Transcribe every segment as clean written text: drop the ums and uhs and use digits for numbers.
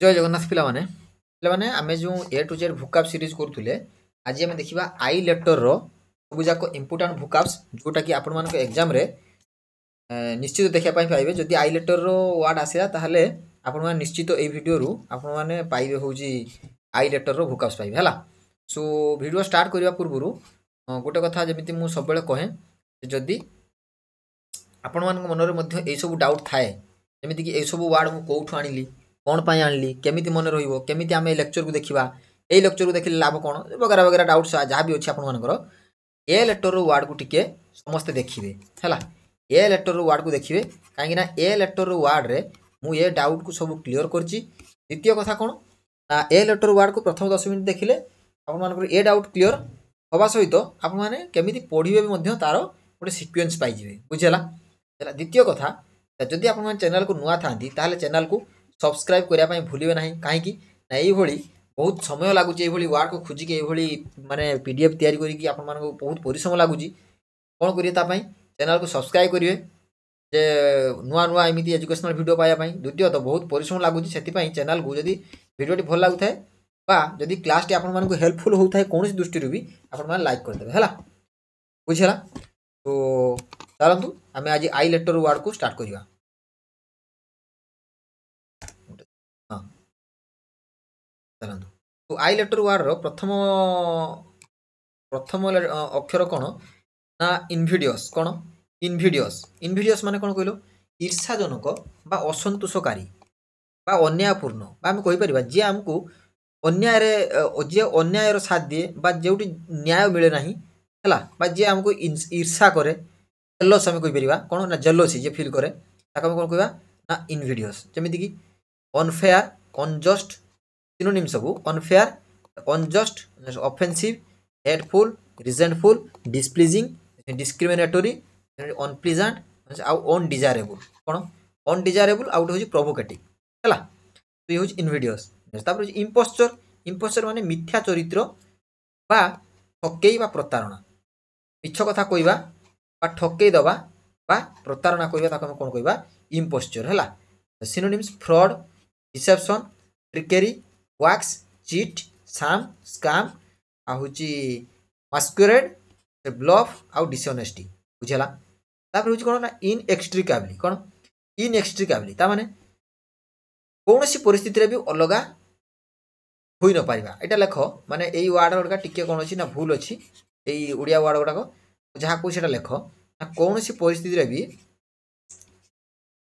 जय जगन्नाथ पिलाने आमे जो ए टू जेड भुकाप सीरीज करूले आज आम देखा आई लेटर रो सब जाक इम्पोर्टाट भुकाप्स जोटा कि आपण मान एग्जाम रे निश्चित देखा पाइबे जदि आई लेटर रो वर्ड आसला ताहले आपण मान निश्चित ए वीडियो रु आपण माने पाइबे होउची आई लेटर रो भुकाप्स पाइबे हला। सो वीडियो स्टार्ट करबा पूर्व गोटे कथा जमिति मु सब बेले कहे जदि आपण मान मन रे मध्य ए सब डाउट थाए जमिति कि ए सब वर्ड मु कोठु आनिली कौन पाई आनली केमिति मन रहिबो केमिति आमे लेक्चर को देखिबा ए लेक्चर को देखिले लाभ कोन वगैरह वगैरह डाउट जहाँ भी अछि आपण मानकर ए लेटर रो वर्ड को टिके समस्त देखिबे हैला। ए लेटर रो वर्ड को देखिबे काहे ना ए लेटर रो वर्ड रे मु ए डाउट को सब क्लियर करछि। द्वितीय कथा कोन ए लेटर वर्ड को प्रथम 10 मिनिट देखिले आपण मानकर ए डाउट क्लियर होबा सहित आपण माने केमिति पढिबे भी मध्य तारो गोटे सीक्वेंस पाइ जिवे बुझेला। द्वितीय कथा जदि आपण मान चैनल को नुआ थांती ताहले चैनल को सब्सक्राइब करने भूलिए ना कहीं बहुत समय लगुच वार्ड को खोजिक माने पीडीएफ तैयारी करके आपण मानको बहुत परिश्रम लगुच कौन करिए चैनल को सब्सक्राइब करेंगे जे नुआ नुआ एमती एजुकेशनल वीडियो पाइबा। द्वितीय तो बहुत परिश्रम लगुच से चैनल को जदि वीडियोटी भल लगुए बा जदि क्लास टी आपण मानको हेल्पफुल होता है कौन दृष्टि भी आपण माने लाइक करदेबे हैला बुझेला। तो चलतु आम आज आई लेटर वर्ड को स्टार्ट करिया। तो आई लेटर वर्ड रो प्रथम प्रथम अक्षर कौन ना इनविडियस कौन इनविडियस इनविडियस माने कौन कहलो ईर्षाजनक बा असंतोषकारी बा अन्यायपूर्ण बा आम कहीपर जी आमको अन्याय जे अन्यायर साथ दिए बा जोटी न्याय मिले ना है बा जी आमको ईर्षा करे जेलस आम कहीपर कौन ना जेलसी जे फिल करे ताको कौन कहवा ना इनविडियस जमीती कि अनफेयर अनजस्ट सिनोनिम सब unfair unjust offensive hateful resentful displeasing discriminatory unpleasant आउ अनडिजायरेबल कौन अनडिजायरेबल आउ गोटे हूँ प्रोवोकेटिव है। तो ये हूँ इनविडियस तापर इम्पोस्चर इम्पोस्चर माने मिथ्या चरित्र बा ठकई बा प्रतारणा मिछ कथा कहवा बा ठकई दबा बा प्रतारणा कहवा ताको कौन कहवा इम्पोस्चर है। Synonyms fraud deception trickery hoax cheat sham scam आउची मास्कुरेड ब्लफ आउ डिसऑनेस्टी बुझेला। तापर हूँ कौन ना इनएक्सट्रिकेबली कौन इनएक्सट्रिकेबली ता माने कौन सी परिस्थिति रे भी अलगा होई न पारिबा एटा लेख माने एई वर्ड गुडा टिके कौन अछि ना भूल अछि एई ओडिया वर्ड गुडा जहाँ को सेटा लेख ना कौन सी परिस्थिति रे भी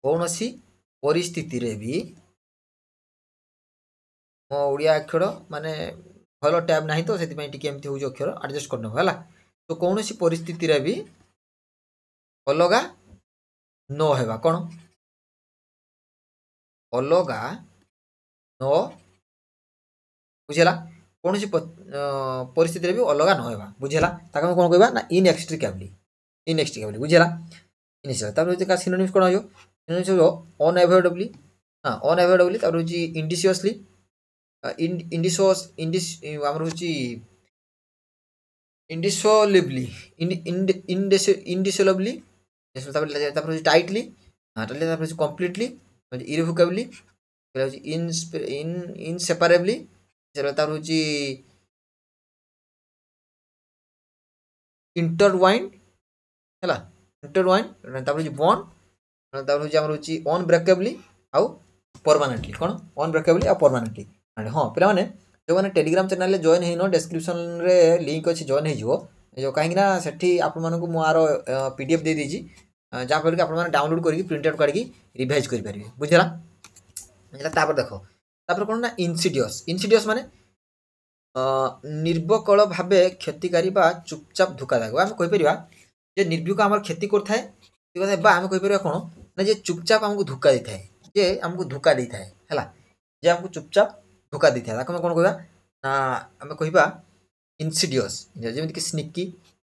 कौन सी परिस्थिति रे भी मो ओडिया अक्षर माने भल टैब नहीं तो से एमती हूँ अक्षर एडजस्ट करने है। तो कौन सी परिस्थिति रे भी अलगा न होगा कौन अलगा न बुझेला कौन सी परिस्थिति रे भी अलगा न होगा बुझेला ताको कौन कहबा ना इनएक्सट्रिकेबली बुझेला। इनिशियल तापर होते का सिनोनिम्स कोन हो सिनोनिम्स हो अनएवॉइडेबली हां अनएवॉइडेबली तापर होची इंडिशियसली इंडिसोस इंडिस हमर होची इंडिसोलेबली इंडिसोलेबली तापर होची टाइटली हां टाइटली तापर होची कंप्लीटली इरिवोकेबली तापर होची इनसेपरेबली तापर होची इंटरवाइंड हैला इंटरवाइंड तापर होची बॉन्ड तापर होची हमर होची अनब्रेकेबली आउ परमानेंटली कौन अनब्रेकेबली आ परमानेंटली। हाँ पे जो मैंने टेलीग्राम चैनल जॉइन हो डिस्क्रिप्शन रे लिंक अच्छी जॉइन हो कहीं सेठी आपण मानक मुझार पीडीएफ दे दीजिए जहाँफल कि आप डाउनलोड करके प्रिंट आउट करके रिवाइज करेंगे बुझेला। तापर देख तापर कौन ना इनसिडियस इनसिडियस माने निर्बकल भावे क्षतिकारी बा चुपचाप धोखादायक आम कहीपर जे निर्भीक आम क्षति करए आम कहीपर कौन ना जे चुपचाप आमको धोखा दे थाए जे आमको धोखा दे थाए है जे आमको चुपचाप धोखा दी था कौन कहवा ना आम कहवा इनसिडियस जमीन कि स्निकी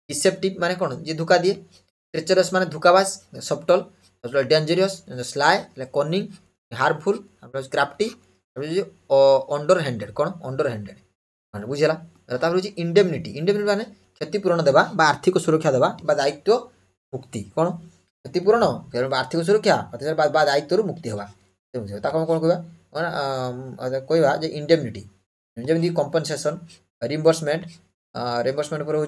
डिसेप्टिव माने कौन जे धोखा दिए ट्रेचरस माने धोखाबाज सब्टल डेंजरियस स्लाय cunning harmful crafty under handed कौन अंडर हैंडेड बुझेला। तापर होची इंडेमनिटी इंडेमनिटी माने क्षतिपूरण देवा बा आर्थिक सुरक्षा देवा बा दायित्व मुक्ति कौन क्षतिपूरण आर्थिक सुरक्षा बा दायित्व मुक्ति होगा ताको कौन कहवा कहवा जे इंडेमनिटी जमी कंपनसेसन रिम्बर्समेंट रिम्बर्समेंट पर हूँ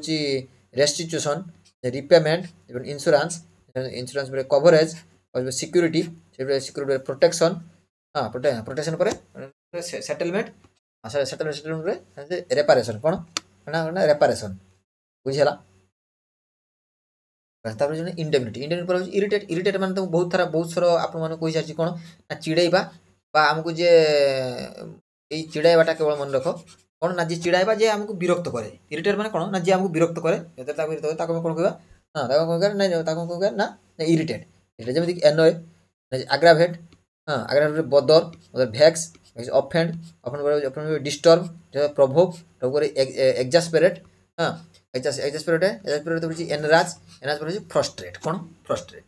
restitution repayment insurance insurance coverage और सिक्यूरीटी सिक्यूरीटी प्रोटेक्शन हाँ प्रोटेक्शन पर सेटलमेंट सेटलमेंट रेपारेसन कौन रेपारेसन बुझीगला तापर इंडेमनिटी इंडेमनिटी पर इरिटेट इरिटेट माने तो बहुत थर आपण कही सारी कौन ना चिड़ेबा आमको जे चिड़ाइबाटा केवल मन रख कौन ना जी चिड़ाइबा जे आमको विरक्त करे इरिटेट माने कौन ना जी आमको विरक्त करे कौन कहवा हाँ नहीं ना इरिटेट इरिटेट जमीक एनोय आग्राभेट हाँ आग्राभेट बदर भैक्स अफेंड अफेंड डिस्टर्ब प्रोभोक एक्जास्पेरेट हाँ एक्जास्पेरेट तो एनराज एनराज पर फ्रस्ट्रेट कौन फ्रस्ट्रेट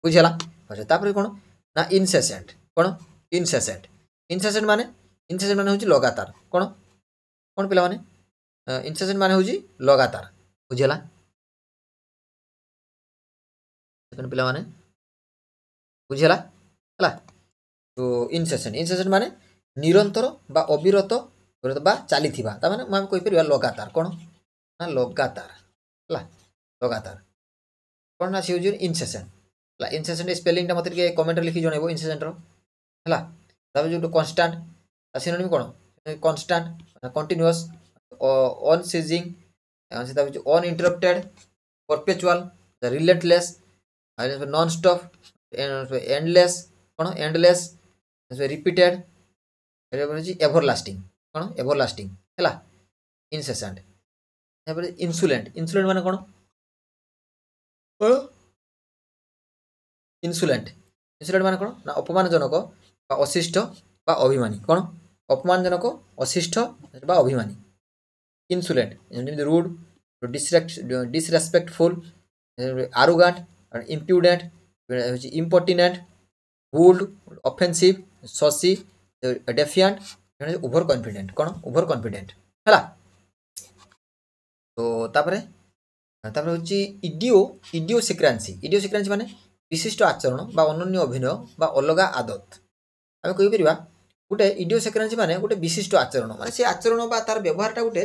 बुझीगला तापर कौन ना इनसेसेंट कौन इनसेसेंट इनसेसेंट माने हूँ लगातार कौन कौन पिला माने इनसेसेंट माने हूँ लगातार बुझीगला पिला माने बुझीगला हला तो इनसेसेंट इनसेसेंट माने निरंतर बा अविरत बा चली माने हम कहि परिबा लगातार कौन ना लगातार हला लगातार कौन ना सी इनसेसेंट हला इनसेसेंट स्पेलिंग टा मते के कमेंट लिखि जणेबो इनसेसेंट रो हला तापर जो कांस्टेंट सिनोनिम कौन constant continuous unceasing uninterrupted perpetual relentless non stop endless कौन एंडलेस रिपीटेड एवरलास्टिंग कौन एवरलास्टिंग है इनसेसेंट इंसुलेंट इंसुलेंट माने कौन इंसुलेंट इंसुलेंट माने कौन ना अपमानजनक अशिष्ट बा अभिमानी कौन अपमानजनक अशिष्ट बा अभिमानी insolent rude disrespectful arrogant impudent impertinent bold offensive saucy defiant overconfident कौन ओवर कॉन्फिडेंट है तो तापरे हूँ इडियोसिक्रांसी माने विशिष्ट आचरण बा अनन्य अभिनय बा अलग आदत आम कहीपर गोटे इडियोसिक्रांसी माने गोटे विशिष्ट आचरण माने से आचरण बा तार व्यवहारटा गोटे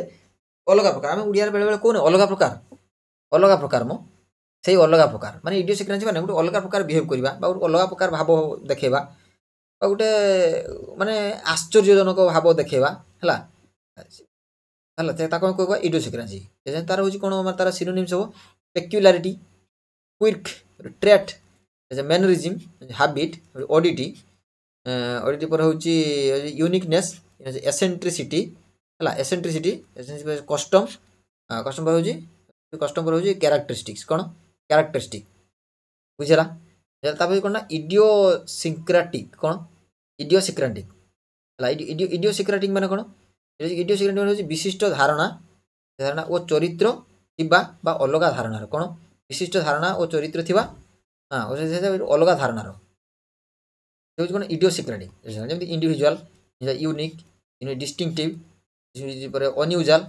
अलग प्रकार आम ओडिया बेले कौन अलग प्रकार मो से अलग प्रकार माने इडियोसिक्रांसी माने गोटे अलग प्रकार बिहेव करवा गोटे अलग प्रकार भाव देखा गोटे माने आश्चर्यजनक भाव देखा है कहवा इडियोसिक्रांसी तार हूँ कौन तार सिनोनिम्स हो पेक्युलारिटी क्विक ट्रेट मैनरिज्म हैबिट ऑडिटी ऑडिटी पर हूँ यूनिकनेस एसेंट्रिसिटी है एसेंट्रिसिटी कस्टम कस्टम पर हूँ कैरेक्टरिस्टिक्स कौन कैरेक्टरिस्टिक बुझेगा तापर कौन ना इडियोसिंक्राटिक कौन इडियोसिक्राटिक है इडियोसिक्राटिक माने कौन इडियोसिक्राटिक माने विशिष्ट धारणा धारणा और चरित्र बा अलग धारणार कौन विशिष्ट धारणा और चरित्र थिबा हाँ अलग धारणार कौन इडियोसिक्राटिक जमी individual unique distinctive unusual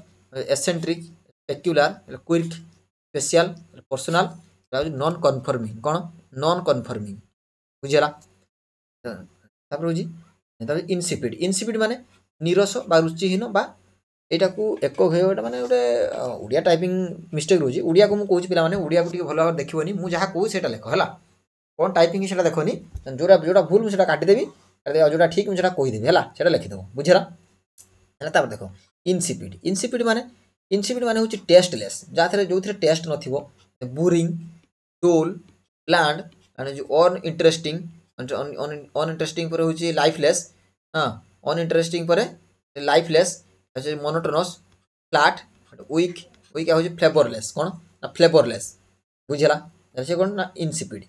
eccentric peculiar क्विक स्पेशल पर्सनल नॉन कन्फर्मिंग कौन नॉन कन्फर्मिंग बुझेगा तापर हूँ इनसिपिड इनसिपिड माने नीरस बा रुचिहीन बा यहाँ को एक घेटा माने गोटे ओडिया टाइपिंग मिस्टेक रोज ओडिया को मुझे पिला माने ओडिया को भल भाव देखनी मुझे जहाँ कहूँ से लिख है कौन टाइपिंग से देखनी जोटा जोटा भूल मुझे काटिदेवी जोटा ठीक मुझे कहीदेवी है लिखिदेव बुझेगा है देख इनसिपिड इनसिपिड माने हूँ टेस्टलेस जहाँ जो टेस्ट नथिबो boring dull bland uninteresting uninteresting पर हूँ लाइफलेस हाँ अनइंटरेस्टिंग पर lifeless monotonous flat weak weak हूँ फ्लेवरलेस कौन ना फ्लेवरलेस बुझेगा से कौन ना इनसिपिड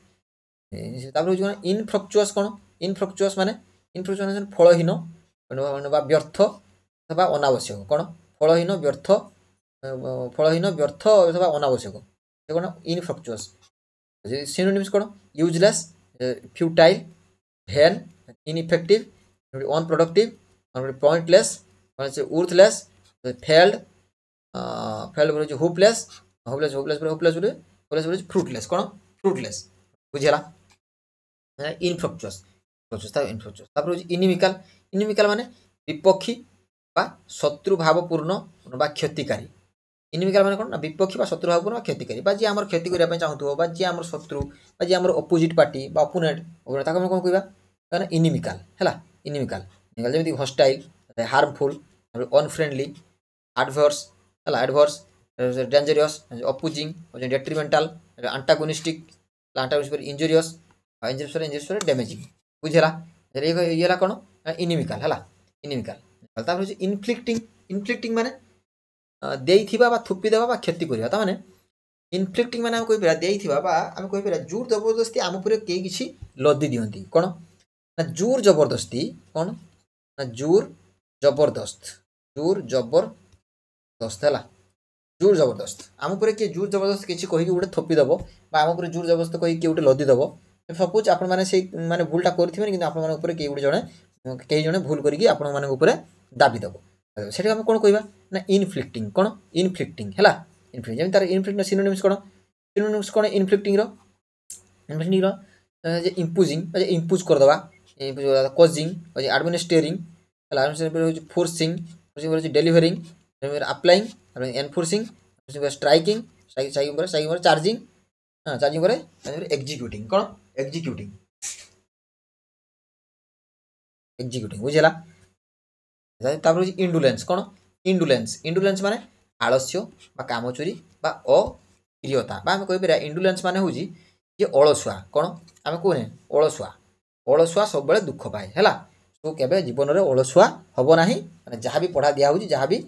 हूँ इनफ्रक्चुअस कौन इनफ्रक्चुअस माने फलहीन व्यर्थ अथवा अनावश्यक कौन फलहीन व्यर्थ अथवा अनावश्यक से कौन इनफ्रक्चुअस सिनोनिम्स कौन useless futile vain ineffective unproductive pointless worthless failed failed hopeless hopeless hopeless hopeless hopeless fruitless कौन फ्रूटलेस बुझेगा इनफ्रक्चुअस इनफ्रक्चुअस इनिमिकल इनिमिकाल माने विपक्षी बा शत्रु भावपूर्ण बा क्षतिकारी। इनिमिकाल माने कोन ना विपक्षी बा शत्रु भावपूर्ण बा क्षतिकारी बा जे हमर क्षति करिया पय चाहुथो बा जे हमर शत्रु बा जे हमर अपोजिट पार्टी बा ओपोनेंट ताको हम कोन कहबा काना इनिमिकाल हला। इनिमिकाल इनिमिकाल Zeme hostile harmful unfriendly adverse हला adverse dangerous opposing डेट्रिमेंटल antagonistic antagonistic injurious injurious damaging बुझला। ये ला कोन इनिमिकाल हला। इनिमिकाल तापर होची इनफ्लिक्टिंग। इनफ्लिक्टिंग माने देइथिबा बा थुपी देबा बा क्षति करिया ता माने इनफ्लिक्टिंग माने हम कहि पिरा देइथिबा बा हम कहि पिरा जोर जबरदस्ती हम पुरे के किछि लदी दियंती कोन ना जोर जबरदस्ती कोन ना जोर जबरदस्त हला। जोर जबरदस्त आम पुरे के जोर जबरदस्त किछि कहि गुटे थोपी दबो बा आम पुरे जोर जबरदस्त कहि के गुटे लदी दबो सपोज आपण माने से माने भूलटा करथिबे किंतु आपण माने ऊपर के गुटे जणे के जणे भूल करिकि आपण माने ऊपर दाबी दबो सेटा हम कोन कहिबा ना इनफ्लिक्टिंग कोन इनफ्लिक्टिंग हला। इनफ्लिक्टिंग जेम तार इनफ्लिक्टिंग सिनोनिम्स कोन इनफ्लिक्टिंग रो जे इम्पोजिंग जे इम्पोज कर दबा कॉजिंग जे एडमिनिस्ट्रेटिंग हला forcing delivering applying enforcing striking striking पर चार्जिंग हां चार्जिंग पर एग्जीक्यूटिंग कोन एग्जीक्यूटिंग बुझला। तापर इंडुलेंस कोन इंडुलेंस माने आलस्य बा कामचोरी बा अप्रियता बा हम कहि परिया इंडुलेंस माने होजी जे अलसुआ कोन हम कोने अलसुआ सब बेले दुख पाए हला। तो केबे जीवन रे अलसुआ हबो नाही माने जहा भी पढ़ा दिया होजी जहा भी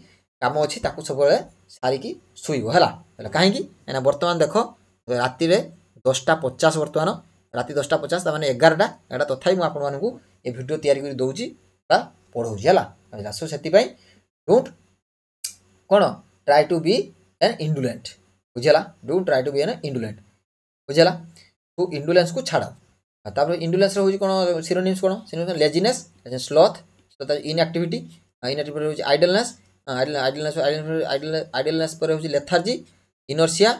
काम अछि ताकू सब बेले सारी की सुइबो हला। काहे की एना वर्तमान देखो राति रे 10:50 वर्तमान राति 10:50 माने 11टा एटा तथाई मु आपण मानकू ए वीडियो तयारी करी दउची बा पढौची हला। सो सेति पई डोंट कोन try to be an indulgent बुझला। Don't try to be an indulgent बुझला। तो इंडुलेंस को छाड़ तापर इंडुलेंस रो होची कोन synonyms laziness sloth inactivity inactivity होची आइडलनेस पर होची lethargy inertia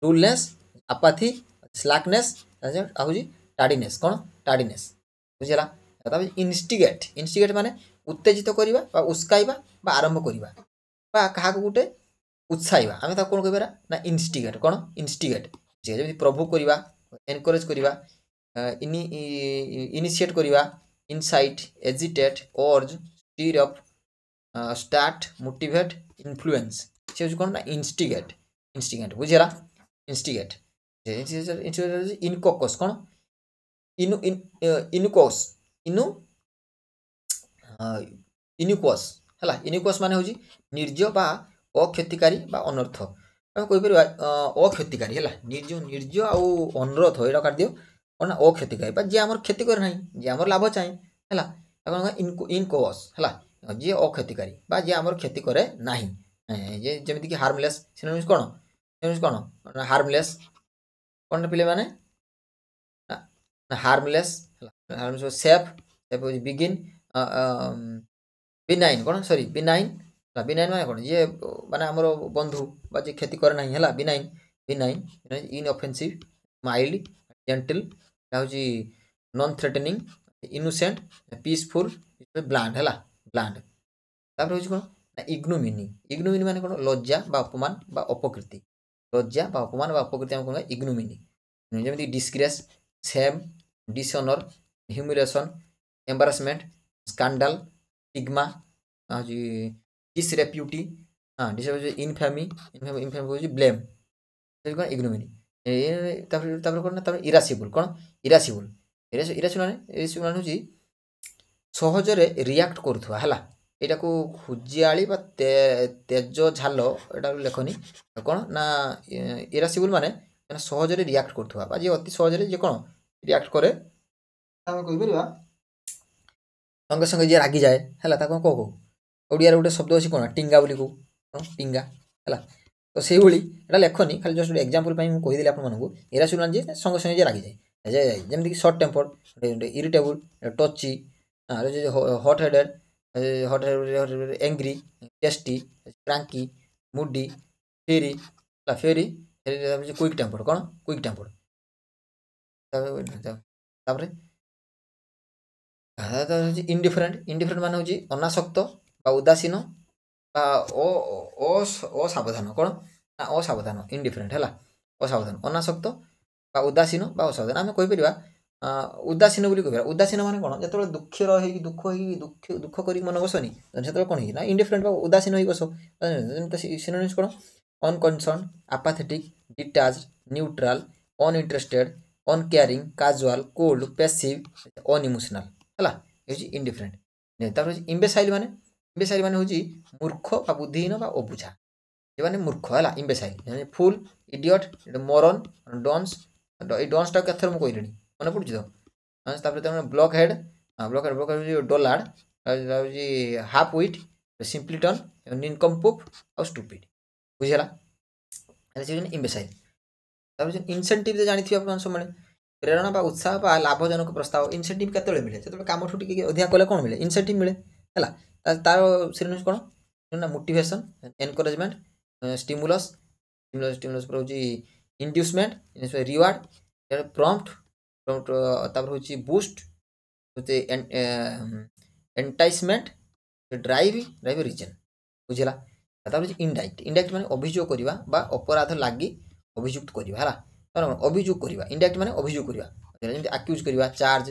dullness apathy slackness होची टार्डीनेस कोन टार्डीनेस बुझला। तापर इंस्टिगेट माने उत्तेजित करिबा बा उस्काइबा बा आरंभ करिबा बा काहा को गुटे उत्साहिबा आमे ता कोन कहबा ना इंस्टिगेट जेमि प्रभु करिबा एनकरेज करिबा इनिशिएट करिबा इनसाइट एजिटेट अर्ज stir up start motivate influence से कोन ना इंस्टिगेट बुझला। इंस्टिगेट इनकोकस कोन इनुक्वस हला। इनुक्वस माने होजी निर्जय बा अक्षतिकारी बा अनर्थ हम कहि परबा अक्षतिकारी हला। निर्जय आ अनर्थ एटा काट दियो कोन अक्षतिकारी बा जे हमर क्षति कर नाही जे हमर लाभ चाहे हला। कोन इनकोस हला जे अक्षतिकारी बा जे हमर क्षति करे नाही जे जेमिति कि हार्मलेस सिनोनिम्स कोन हार्मलेस कोन पिले माने harmless harmless safe begin benign कोन सॉरी बिनाइन माने कोन ये माने हमर बंधु बा जे खेती करे नाही हला। बिनाइन इनऑफेंसिव माइल्ड जेंटल होची non threatening innocent peaceful blind हला ब्लांड। तापर होची कोन इग्नोमिनी माने कोन लज्जा बा अपमान बा अपकृति हम कोन इग्नोमिनी जेमिति disgrace shame dishonour humiliation embarrassment scandal stigma होची डिसरेप्यूटी इनफेमी होची ब्लेम कोन इग्नोमिनी। तापर कोन तापर इरासिबल माने होची सहजरे रिएक्ट करथुवा हला। एटा को खुजियाली बा तेज झालो एटा लेखनी कोन ना इरासिबल माने सहजरे रिएक्ट करथुवा बा जे अति सहजरे जे कोन रिएक्ट करे हम कहि परिबा संगे संगे जे रागी जाए हला ता को ओडिया रे गुटे शब्द अछि कोन टिंगा बोली को टिंगा हला। तो सेही बोली एटा लेखनी खाली जस्ट एग्जांपल पई मु कहि देली आपन मानकू इरासिबल जे संगे संगे जे रागी जाए जेमति कि शॉर्ट टेम्पर इरिटेबल टची जे hot headed angry testy cranky moody fiery quick temper कोन क्विक टेम्पर तापर ଇଣ୍ଡିଫରେଣ୍ଟ ଇଣ୍ଡିଫରେଣ୍ଟ ମାନେ ହେଉଛି ଅନାସକ୍ତ ବା ଉଦାସୀନ ବା ଅସାବଧାନ କ'ଣ ନା ଅସାବଧାନ ଇଣ୍ଡିଫରେଣ୍ଟ ହେଲା ଅସାବଧାନ ଅନାସକ୍ତ ବା ଉଦାସୀନ ବା ଅସାବଧାନ ଆମେ କହିପାରିବା ଉଦାସୀନ ବୋଲି କହିପାରିବା ଉଦାସୀନ ମାନେ କ'ଣ ଯେତେବେଳେ ଦୁଃଖ କରିକି ମନ ବସନି ସେତେବେଳେ କ'ଣ ହେଇଛି ନା ଇଣ୍ଡିଫରେଣ୍ଟ ବା ଉଦାସୀନ ହେଇ ବସ ସିନୋନିମ୍ସ କ'ଣ ଅନକନସର୍ନ ଆପାଥେଟିକ୍ ଡିଟାଚଡ୍ ନ୍ୟୁଟ୍ରାଲ ଅନଇଣ୍ଟରେଷ୍ଟେଡ୍ ଅନକେୟାରିଂ କାଜୁଆଲ କୋଲ୍ଡ ପ୍ୟାସିଭ୍ ଅନଇମୋସନାଲ ହେଲା ହେଉଛି ଇଣ୍ଡିଫରେଣ୍ଟ ତାପରେ ହେଉଛି ଇମ୍ବେସାଇଲ୍ ମାନେ ହେଉଛି ମୂର୍ଖ ବା ବୁଦ୍ଧିହୀନ ବା ଅବୁଝା ଏମାନେ ମୂର୍ଖ ହେଲା ଇମ୍ବେସାଇଲ୍ ଫୁଲ୍ ଇଡ଼ିଅଟ୍ ମରନ୍ ଡନ୍ସ ଏଇ ଡନ୍ସଟା କେତେଥର ମୁଁ କହିଲିଣି ମନେ ପଡ଼ୁଛି ତ ତାପରେ ତାମାନେ ବ୍ଲକ୍ ହେଡ୍ ହେଉଛି ଡୋଲାର୍ଡ ହେଉଛି ହାଫ୍ ୱିଟ୍ ସିମ୍ପଲିଟନ୍ ନିନକମ୍ପୁପ୍ ଆଉ ଷ୍ଟୁପିଡ୍ ବୁଝିଗଲା ସେ ହେଉଛନ୍ତି ଇମ୍ବେସାଇଲ୍ ତାପରେ ଇନସେଣ୍ଟିଭ୍ ଜାଣିଥିବେ ଆପଣ ସବୁବେଳେ ପ୍ରେରଣା ବା ଉତ୍ସାହ ବା ଲାଭଜନକ ପ୍ରସ୍ତାବ ଇନସେଣ୍ଟିଭ୍ କେତେବେଳେ ମିଳେ ଯେତେବେଳେ କାମଠୁ ଟିକେ ଅଧିକା କଲେ କ'ଣ ମିଳେ ଇନସେଣ୍ଟିଭ୍ ମିଳେ ହେଲା ତାର ସିନୋନିମ୍ସ କ'ଣ ନା ମୋଟିଭେସନ୍ ଏନକରେଜମେଣ୍ଟ ଷ୍ଟିମୁଲସ୍ ପରେ ହେଉଛି ଇଣ୍ଡ୍ୟୁସମେଣ୍ଟ ରିୱାର୍ଡ଼ ପ୍ରମ୍ପ୍ଟ ତାପରେ ହେଉଛି ବୁଷ୍ଟ ହେଉଛି ଏଣ୍ଟାଇସମେଣ୍ଟ ଡ୍ରାଇଭ୍ ରିଜନ୍ ବୁଝିଲା ତାପରେ ହେଉଛି ଇଣ୍ଡାଇକ୍ଟ ମାନେ ଅଭିଯୋଗ କରିବା ବା ଅପରାଧ ଲାଗି ଅଭିଯୁକ୍ତ କରିବା ହେଲା ଅଭିଯୋଗ କରିବା ଇଣ୍ଡାଇକ୍ଟ ମାନେ ଅଭିଯୋଗ କରିବା ଯେମିତି ଆକ୍ୟୁଜ୍ କରିବା ଚାର୍ଜ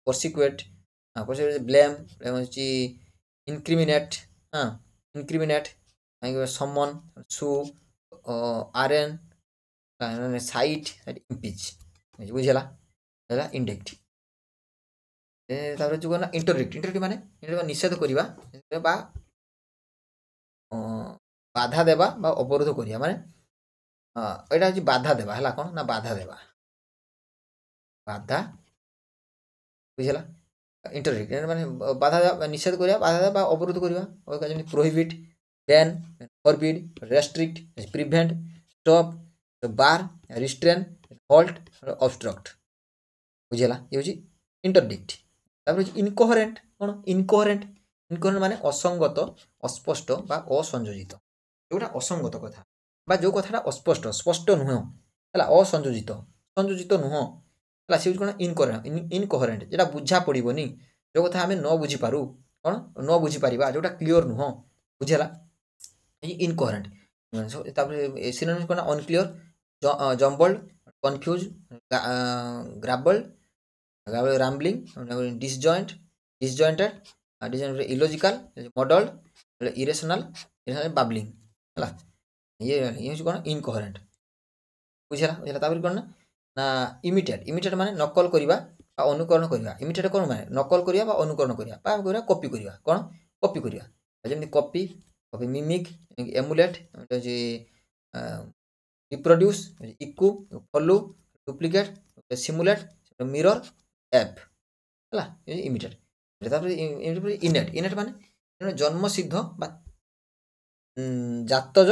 ପର୍ସିକ୍ୟୁଟ୍ ବ୍ଲେମ୍ ହେଉଛି ଇନକ୍ରିମିନେଟ୍ ସମନ୍ ସୁ ଆରେନ୍ ସାଇଟ୍ ଇମ୍ପିଚ୍ ବୁଝିଲା ହେଲା ଇଣ୍ଡାଇକ୍ଟ ତାପରେ ଯେଉଁ ନା ଇଣ୍ଟରଡିକ୍ଟ ମାନେ ନିଷେଧ କରିବା ବା ବାଧା ଦେବା ବା ଅବରୋଧ କରିବା ମାନେ ଏଇଟା ହେଉଛି ବାଧା ଦେବା ହେଲା କ'ଣ ନା ବାଧା ଦେବା ବୁଝିଲା ଇଣ୍ଟରଡିକ୍ଟ ମାନେ ବାଧା ଦେବା ନିଷେଧ କରିବା ବାଧା ଦେବା ବା ଅବରୋଧ କରିବା ଯେମିତି ପ୍ରୋହିବିଟ୍ ବ୍ୟାନ୍ ଫରବିଡ୍ ରେଷ୍ଟ୍ରିକ୍ଟ ପ୍ରିଭେଣ୍ଟ ଷ୍ଟପ୍ ବାର୍ ରିଷ୍ଟ୍ରେନ୍ ହଲ୍ଟ ଅବଷ୍ଟ୍ରକ୍ଟ ବୁଝିଲା ଇଏ ହେଉଛି ଇଣ୍ଟରଡିକ୍ଟ ତାପରେ ହେଉଛି ଇନକୋହରେଣ୍ଟ କ'ଣ ଇନକୋହରେଣ୍ଟ ମାନେ ଅସଙ୍ଗତ ଅସ୍ପଷ୍ଟ ବା ଅସଂଯୋଜିତ ଯେଉଁଟା ଅସଙ୍ଗତ କଥା ବା ଯେଉଁ କଥାଟା ଅସ୍ପଷ୍ଟ ସ୍ପଷ୍ଟ ନୁହଁ ହେଲା ସଂଯୋଜିତ ନୁହଁ ହେଲା ସେ ହେଉଛି କ'ଣ ଇନକୋହରେଣ୍ଟ ଯେଉଁଟା ବୁଝା ପଡ଼ିବନି ଯେଉଁ କଥା ଆମେ ନ ବୁଝିପାରୁ କ'ଣ ନ ବୁଝିପାରିବା ଯେଉଁଟା କ୍ଲିଅର ନୁହଁ ବୁଝିଲା ଇନକୋହରେଣ୍ଟ ତାପରେ ସିନୋନିମ୍ସ କ'ଣ ଅନକ୍ଲିଅର ଜମ୍ବଲ୍ଡ କନଫ୍ୟୁଜ ଗ୍ରାବଲ୍ଡ ରାମ୍ବଲିଂ ଡିସଜଏଣ୍ଟେଡ୍ ଇଲୋଜିକାଲ ମଡଲ୍ଡ ଇରେସନାଲ ବାବଲିଂ ହେଲା ଇଏ ହେଉଛି କ'ଣ ଇନକୋହରେଣ୍ଟ ବୁଝିଲା ତାପରେ କ'ଣ ନା ଇମିଟେଟ୍ ମାନେ ନକଲ କରିବା ବା ଅନୁକରଣ କରିବା ଇମିଟେଟ୍ କ'ଣ ମାନେ ନକଲ କରିବା ବା ଅନୁକରଣ କରିବା ବା କରିବା କପି କରିବା କ'ଣ କପି କରିବା ଯେମିତି କପି ମିମିକ୍ ଏମୁଲେଟ୍ ହେଉଛି ରିପ୍ରଡ୍ୟୁସ୍ ଇକୁ ଫଲୋ ଡୁପ୍ଲିକେଟ୍ ସିମୁଲେଟ୍ ମିରର ଆପ୍ ହେଲା ଇମିଟେଟ୍ ତାପରେ ଇନେଟ୍ ମାନେ ଜନ୍ମସିଦ୍ଧ ବା ଜାତଜ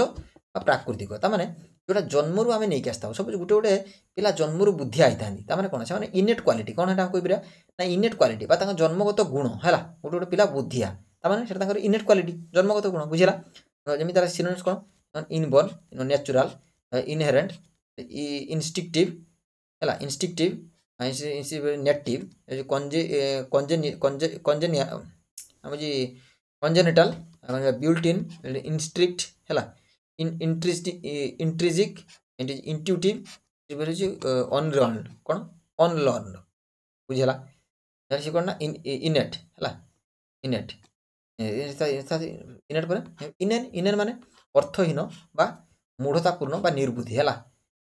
ବା ପ୍ରାକୃତିକ ତାମାନେ ଯେଉଁଟା ଜନ୍ମରୁ ଆମେ ନେଇକି ଆସିଥାଉ ସବୁ ଗୋଟେ ପିଲା ଜନ୍ମରୁ ବୁଦ୍ଧିଆ ହେଇଥାନ୍ତି ତାମାନେ କ'ଣ ସେମାନେ ଇନେଟ୍ କ୍ୱାଲିଟି କ'ଣ ସେଟା କହିପାରିବା ନା ଇନେଟ୍ କ୍ୱାଲିଟି ବା ତାଙ୍କ ଜନ୍ମଗତ ଗୁଣ ହେଲା ଗୋଟେ ପିଲା ବୁଦ୍ଧିଆ ତାମାନେ ସେଟା ତାଙ୍କର ଇନେଟ୍ କ୍ୱାଲିଟି ଜନ୍ମଗତ ଗୁଣ ବୁଝିଲା ଯେମିତି ତାର ସିନୋନିମ୍ସ କ'ଣ ଇନବର୍ନ ନ୍ୟାଚୁରାଲ ଇନହେରେଣ୍ଟ ଇନଷ୍ଟିକ୍ଟିଭ୍ ହେଲା ଇନଷ୍ଟିକ୍ଟିଭ୍ ନେଟିଭ୍ କଞ୍ଜେନିଟାଲ ବିଲ୍ଟ-ଇନ୍ ଇନଷ୍ଟ୍ରିକ୍ଟ ହେଲା ଇଣ୍ଟ୍ରିଜିକ୍ ଇଣ୍ଟ୍ୟୁଟିଭ୍ ଅନଲର୍ନ କ'ଣ ଅନଲର୍ନ ବୁଝିଲା ସେ କ'ଣ ନା ଇନେଟ୍ ହେଲା ଇନେଟ୍ ପରେ ଇନେନ୍ ମାନେ ଅର୍ଥହୀନ ବା ମୂଢ଼ତାପୂର୍ଣ୍ଣ ବା ନିର୍ବୁଦ୍ଧି ହେଲା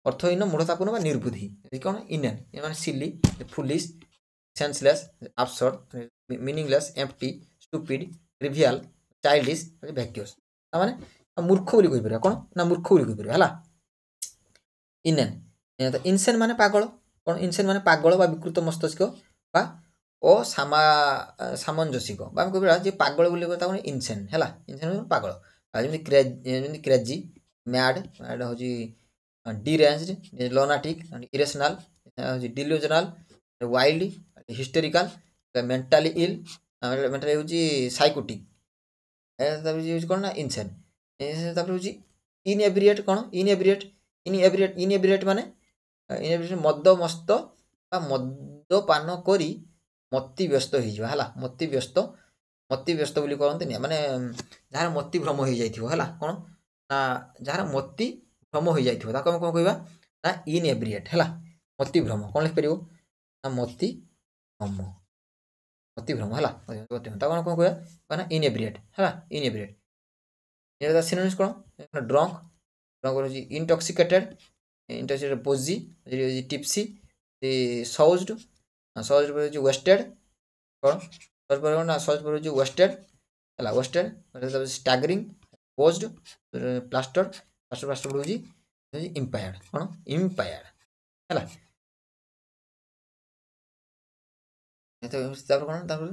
ଅର୍ଥହୀନ ମୂଢ଼ତାପୂର୍ଣ୍ଣ ବା ନିର୍ବୁଦ୍ଧି କ'ଣ ଇନେନ୍ ମାନେ ସିଲି ଫୁଲିସ୍ ସେନ୍ସଲେସ୍ ଆବସର୍ଡ ମିନିଂଲେସ୍ ଏମ୍ପଟି ଷ୍ଟୁପିଡ୍ ଟ୍ରିଭିଆଲ ଚାଇଲ୍ଡିସ୍ ଭ୍ୟାକ୍ୟୁଅସ୍ ତାମାନେ ମୂର୍ଖ ବୋଲି କହିପାରିବା କ'ଣ ନା ମୂର୍ଖ ବୋଲି କହିପାରିବା ହେଲା ଇନସେନ୍ ମାନେ ପାଗଳ କ'ଣ ଇନସେନ୍ ମାନେ ପାଗଳ ବା ବିକୃତ ମସ୍ତିଷ୍କ ବା ସାମଞ୍ଜସିକ ବା ଆମେ କହିପାରିବା ଯେ ପାଗଳ ବୋଲି ତାକୁ ଇନସେନ୍ ହେଲା ଇନସେନ୍ ପାଗଳ ଆଉ ଯେମିତି କ୍ରେଜି ମ୍ୟାଡ୍ ହେଉଛି ଡିରେଞ୍ଜଡ୍ ଲୁନାଟିକ୍ ଇରେସନାଲ ହେଉଛି ଡିଲୁଜନାଲ ୱାଇଲ୍ଡ ହିଷ୍ଟେରିକାଲ ମେଣ୍ଟାଲି ଇଲ୍ ମେଣ୍ଟାଲି ହେଉଛି ସାଇକୋଟିକ୍ ତାପରେ ହେଉଛି କ'ଣ ନା ଇନସେନ୍ ତାପରେ ହେଉଛି ଇନ୍ଏବ୍ରିଏଟ୍ କ'ଣ ଇନ୍ଏବ୍ରିଏଟ୍ ମାନେ ମଦ ମସ୍ତ ବା ମଦପାନ କରି ମତିବ୍ୟସ୍ତ ହେଇଯିବା ହେଲା। ମତିବ୍ୟସ୍ତ ବୋଲି କରନ୍ତିନି ମାନେ ଯାହାର ମତି ଭ୍ରମ ହେଇଯାଇଥିବ ହେଲା। କ'ଣ ନା ଯାହାର ମତି ଭ୍ରମ ହେଇଯାଇଥିବ ତାକୁ ଆମେ କ'ଣ କହିବା ନା ଇନ୍ଏବ୍ରିଏଟ୍ ହେଲା। ମତିଭ୍ରମ କ'ଣ ଲେଖିପାରିବ ନା ମତିଭ୍ରମ ହେଲା। ତାକୁ ଆମେ କ'ଣ କହିବା ନା ଇନ୍ଏବ୍ରିଏଟ୍ ହେଲା। ଇନ୍ଏବ୍ରିଏଟ୍ এটা সিনোনিমস କ'ଣ ଡ୍ରଙ୍କ ହେଉଛି ଇଣ୍ଟକ୍ସିକେଟେଡ୍ ବୋଜି ଟିପ୍ସି ସଉଜ୍ଡ ସଉଜ୍ଡ ପରେ ହେଉଛି ୱେଷ୍ଟେଡ୍ କ'ଣ ସଉଜ୍ ପରେ ନା ସଉଜ୍ ପରେ ହେଉଛି ୱେଷ୍ଟେଡ୍ ହେଲା। ୱେଷ୍ଟେଡ୍ ତାପରେ ଷ୍ଟାଗରିଂ ପୋଜ୍ଡ ପ୍ଲାଷ୍ଟର୍ଡ ହେଉଛି ଇମ୍ପାୟାର୍ଡ କ'ଣ ଇମ୍ପାୟାର୍ଡ ହେଲା। ତାପରେ କ'ଣ ତାପରେ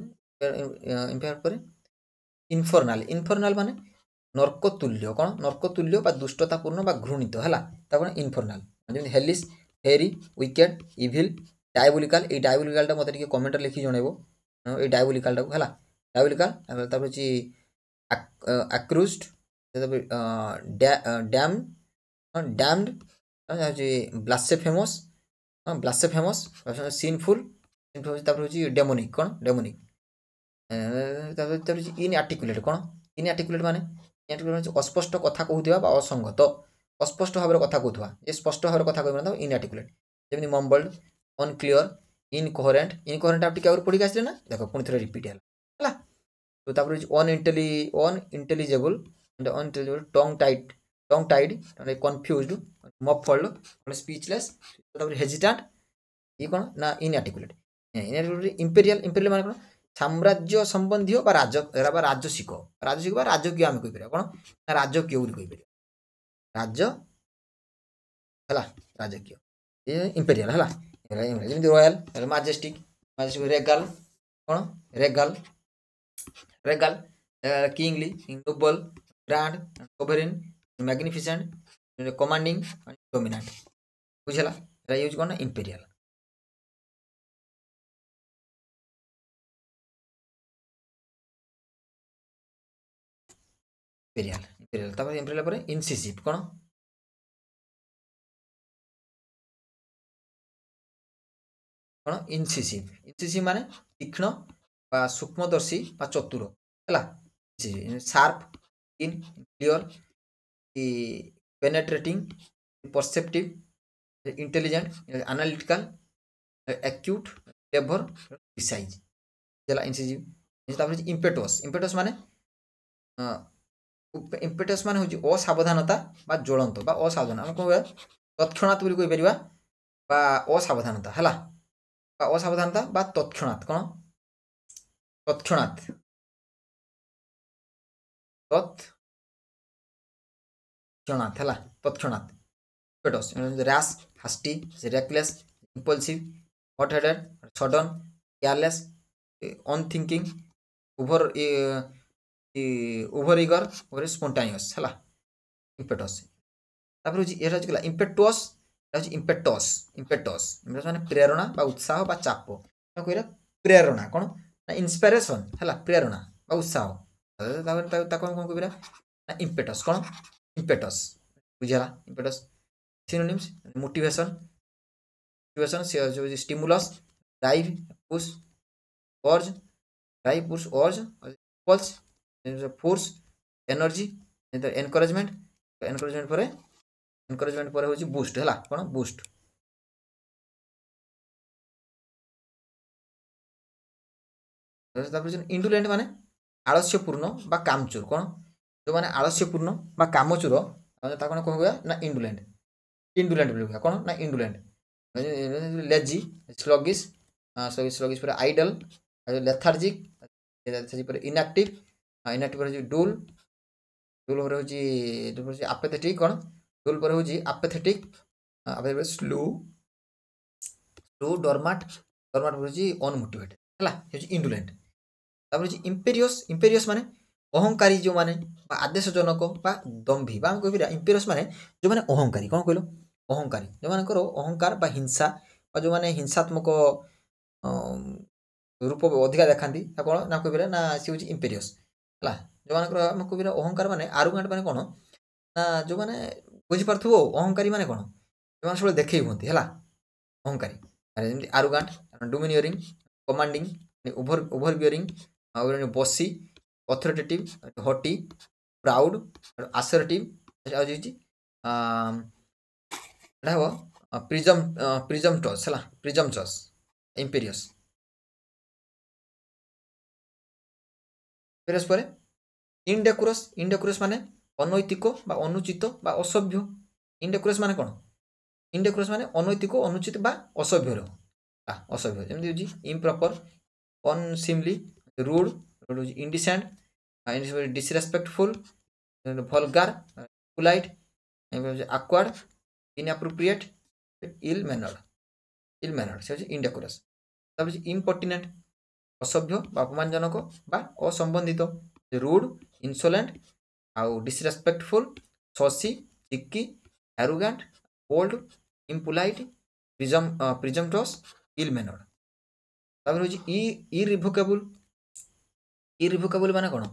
ଇମ୍ପାୟାର୍ଡ ପରେ ଇନଫର୍ନାଲ ମାନେ ନର୍କତୁଲ୍ୟ କ'ଣ ନର୍କତୁଲ୍ୟ ବା ଦୁଷ୍ଟତାପୂର୍ଣ୍ଣ ବା ଘୃଣିତ ହେଲା। ତାକୁ କ'ଣ ଇନଫର୍ନାଲ ଯେମିତି ହେଲିସ୍ ଫେରି ୱିକେଡ୍ ଇଭିଲ୍ ଡାଇବୋଲିକାଲ। ଏଇ ଡାଇବୋଲିକାଲଟା ମୋତେ ଟିକେ କମେଣ୍ଟରେ ଲେଖି ଜଣାଇବ ଏଇ ଡାଇବୋଲିକାଲଟାକୁ ହେଲା। ଡାଇବୋଲିକାଲ ତାପରେ ହେଉଛି ଆକ୍ରୁଜ୍ଡ ଡ୍ୟାମ୍ଡ ହେଉଛି ବ୍ଲାସେଫେମସ୍ ସିନଫୁଲ୍ ତାପରେ ହେଉଛି ଡେମୋନିକ୍ କ'ଣ ଡେମୋନିକ୍। ତାପରେ ହେଉଛି ଇନ୍ଆର୍ଟିକୁଲେଟ୍ କ'ଣ ଇନ୍ଆର୍ଟିକୁଲେଟ୍ ମାନେ ଅସ୍ପଷ୍ଟ କଥା କହୁଥିବା ବା ଅସଙ୍ଗତ ଅସ୍ପଷ୍ଟ ଭାବରେ କଥା କହୁଥିବା ଏ ସ୍ପଷ୍ଟ ଭାବରେ କଥା କହିବ ନା ଇନ୍ଆର୍ଟିକୁଲେଟ୍ ଯେମିତି ମମ୍ବଲ୍ଡ ଅନକ୍ଲିୟର ଇନକୋହରେଣ୍ଟ ଆଉ ଟିକେ ଆଗରୁ ପଢ଼ିକି ଆସିଲେ ନା ଦେଖ ପୁଣି ଥରେ ରିପିଟ୍ ହେଲା। ତ ତାପରେ ହେଉଛି ଅନଇଣ୍ଟେଲିଜେବଲ୍ ଟଙ୍ଗ ଟାଇଡ୍ କନଫ୍ୟୁଜ୍ଡ ମଫଲ୍ଡ ସ୍ପିଚଲେସ୍ ତାପରେ ହେଜିଟାଣ୍ଟ ଇଏ କ'ଣ ନା ଇନ୍ଆର୍ଟିକୁଲେଟ୍। ଇମ୍ପେରିଆଲ ମାନେ କ'ଣ ସାମ୍ରାଜ୍ୟ ସମ୍ବନ୍ଧୀୟ ବା ରାଜସିକ ବା ରାଜକୀୟ ଆମେ କହିପାରିବା କ'ଣ ନା ରାଜକୀୟ ବୋଲି କହିପାରିବା ହେଲା ରାଜକୀୟ ଇମ୍ପେରିଆଲ ହେଲା। ଯେମିତି ରୟାଲ ମାଜେଷ୍ଟିକ୍ ରେଗାଲ କ'ଣ regal kingly noble grand sovereign magnificent commanding dominant ବୁଝିଲା। ଏଇଟା ୟୁଜ୍ କ'ଣ ନା ଇମ୍ପେରିଆଲ। ଇମ୍ପେରିଆଲ ତାପରେ ଇମ୍ପେରିଆଲ ପରେ ଇନସିସିଭ୍ କ'ଣ ଇନସିସିଭ୍ ମାନେ ତୀକ୍ଷ୍ଣ ବା ସୂକ୍ଷ୍ମଦର୍ଶୀ ବା ଚତୁର ହେଲା। Sharp in clear penetrating perceptive intelligent analytical acute clever precise ହେଲା ଇନସିସିଭ୍। ତାପରେ ଇମ୍ପେଟସ୍ ମାନେ ହେଉଛି ଅସାବଧାନତା ବା ଜ୍ୱଳନ୍ତ ବା ଅସାବଧାନ ଆମେ କ'ଣ କହିବା ତତ୍କ୍ଷଣାତ୍ ବୋଲି କହିପାରିବା ବା ଅସାବଧାନତା ହେଲା ବା ଅସାବଧାନତା ବା ତତ୍କ୍ଷଣାତ୍ କ'ଣ ତତ୍କ୍ଷଣାତ୍ ହେଲା ତତ୍କ୍ଷଣାତ୍। Impetuous rash hasty reckless impulsive hot headed sudden careless unthinking over spontaneous ହେଲା ଇମ୍ପେଟସ୍। ତାପରେ ହେଉଛି ଏଇଟା ହେଉଛି ଇମ୍ପେଟସ୍ ମାନେ ପ୍ରେରଣା ବା ଉତ୍ସାହ ବା ଚାପ କହିଲା ପ୍ରେରଣା କ'ଣ ନା ଇନ୍ସପାଇରେସନ୍ ହେଲା ପ୍ରେରଣା ବା ଉତ୍ସାହ। ତାପରେ ତାକୁ ଆମେ କ'ଣ କହିପାରିବା ନା ଇମ୍ପେଟସ୍ କ'ଣ ଇମ୍ପେଟସ୍ ବୁଝିଲା। Impetus synonyms motivation stimulus drive push urge impulse force energy encouragement ପରେ ହେଉଛି ବୁଷ୍ଟ ହେଲା କ'ଣ ବୁଷ୍ଟ। ତାପରେ ଇଣ୍ଡୁଲେଣ୍ଟ ମାନେ ଆଳସ୍ୟପୂର୍ଣ୍ଣ ବା କାମଚୋର କ'ଣ ଯେଉଁମାନେ ଆଳସ୍ୟପୂର୍ଣ୍ଣ ବା କାମଚୋର ତାକୁ କ'ଣ କହିବା ନା ଇଣ୍ଡୁଲେଣ୍ଟ ବୋଲି କହିବା କ'ଣ ନା ଇଣ୍ଡୁଲେଣ୍ଟ। ଲେଜି ସ୍ଲଗିସ୍ ପରେ ଆଇଡଲ୍ ଲେଥାର୍ଜିକ୍ ପରେ ଇନ୍ଆକ୍ଟିଭ୍ ପରେ ହେଉଛି ଡୁଲ୍ ପରେ ହେଉଛି ଆପେଥେଟିକ୍ କ'ଣ ଡୁଲ୍ ପରେ ହେଉଛି ଆପେଥେଟିକ୍ ସ୍ଲୋ ଡର୍ମାଟ୍ ପରେ ହେଉଛି ଅନମୋଟିଭେଟେଡ୍ ହେଲା ହେଉଛି ଇଣ୍ଡୁଲେଣ୍ଟ। ତାପରେ ହେଉଛି ଇମ୍ପେରିୟସ୍ ମାନେ ଅହଙ୍କାରୀ ଯେଉଁମାନେ ବା ଆଦେଶଜନକ ବା ଦମ୍ଭୀ ବା ଆମେ କହିପାରିବା ଇମ୍ପେରିୟସ୍ ମାନେ ଯେଉଁମାନେ ଅହଙ୍କାରୀ କ'ଣ କହିଲ ଅହଙ୍କାରୀ ଯେଉଁମାନଙ୍କର ଅହଙ୍କାର ବା ହିଂସା ବା ଯେଉଁମାନେ ହିଂସାତ୍ମକ ରୂପ ଅଧିକା ଦେଖାନ୍ତି ତାକୁ କ'ଣ ନା କହିପାରିବା ନା ସେ ହେଉଛି ଇମ୍ପେରିୟସ୍ ହେଲା। ଯେଉଁମାନଙ୍କର ଆମେ କହିପାରିବା ଅହଙ୍କାର ମାନେ ଆରୁଗାଣ୍ଟ ମାନେ କ'ଣ ନା ଯେଉଁମାନେ ବୁଝିପାରୁଥିବ ଅହଙ୍କାରୀ ମାନେ କ'ଣ ଯେଉଁମାନେ ସବୁବେଳେ ଦେଖେଇ ହୁଅନ୍ତି ହେଲା ଅହଙ୍କାରୀ ଯେମିତି ଆରୁଗାଣ୍ଟ ଡୋମିନିୟରିଂ कमांडिंग ओभर बियरिंग बसी अथॉरिटेटिव हॉटी प्राउड असर्टिव प्रिजम्पटस है प्रिजम्पटस इम्पेरियस पेरस पर इंडेकोरस माने अनैतिक बा अनुचित बा असभ्य इंडेकोरस माने कौन इंडेकोरस माने अनैतिक अनुचित बा असभ्य असभ्य जमी हो improper unseemly rude indecent disrespectful vulgar polite awkward inappropriate ill mannered से होची indecorous तब होची impertinent असभ्य बा अपमानजनक बा असंबंधित रूड insolent आउ disrespectful saucy cheeky arrogant bold impolite presumptuous ill mannered तब होची irrevocable माने कोन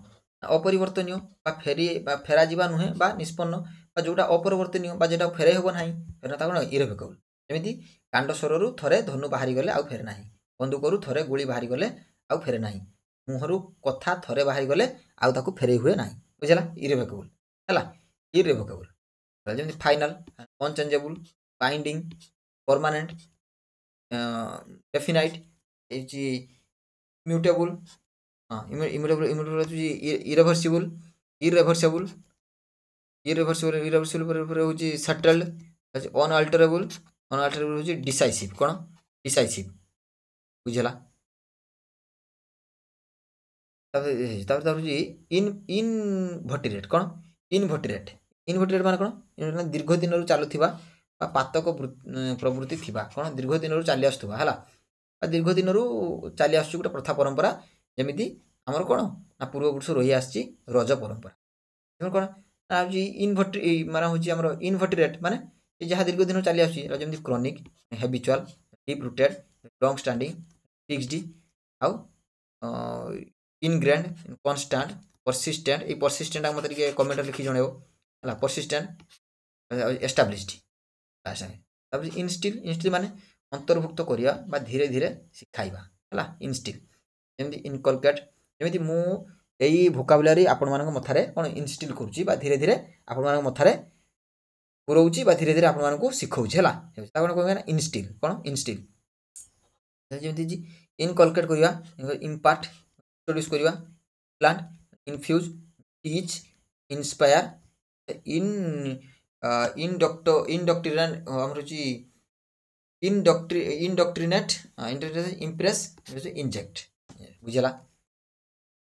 अपरिवर्तनीय बा फेरा जीवा नुहे बा निष्पन्न बा जोटा अपरिवर्तनीय बा जेटा फेरे हेबो नाही फेरता कोन इरेभेकेबल जेमिति कांड स्वररु थरे धनु बाहारी गले आउ फेरे नाही बंदूकरु थरे गुली बाहारी गले आउ फेरे नाही मुहरु कथा थरे बाहारी गले आउ ताकू फेरे हुए नाही बुझला इरेभेकेबल हला इरेभेकेबल जेमिति final unchangeable binding permanent definite एजी म्यूटेबल irreversible पर होची सेटल्ड अनअल्टरेबल होची डिसाइसिव कोन डिसाइसिव बुझला तब होची इनवर्टिरेट कोन इनवर्टिरेट माने कोन दीर्घ दिन रु चालुथिबा बा पातक प्रवृत्ति थिबा कोन दीर्घ दिन रु चाली आस्तुबा हला दीर्घ दिन रु चाली आस्तु गुटे प्रथा परंपरा जेमिति आमर कोन ना पूर्वपुरुष रही आसी रज परंपरा कोन ना इनवर्टि माने होची आमर इनवर्टिरेट माने जहाँ दीर्घ दिन चली आसी जेमिति chronic habitual deep rooted long standing fixed आउ इनग्रेन्ड कांस्टेंट परसिस्टेंट ए परसिस्टेंट मते के कमेंट लिखि जणेबो हला परसिस्टेंट एस्टैब्लिश्ड तब इंस्टिल माने अंतर्भुक्त करिया बा धीरे धीरे सिखाइबा हला इंस्टिल जेमिति इनकलकेट जेमिति मु एई वोकाबुलारी आपण मानक मथारे कोन इंस्टिल करूची बा धीरे धीरे आपण मानक मथारे पुरौची बा धीरे धीरे आपण मानक सिखौची हला ता कोन कहना इंस्टिल कोन इंस्टिल जेमिति जी इनकलकेट करिया इम्पार्ट इंट्रोड्यूस करिया plant infuse teach inspire indoctrinate हमरची इंडोक्ट्रिनेट इंप्रेस इंजेक्ट बुझला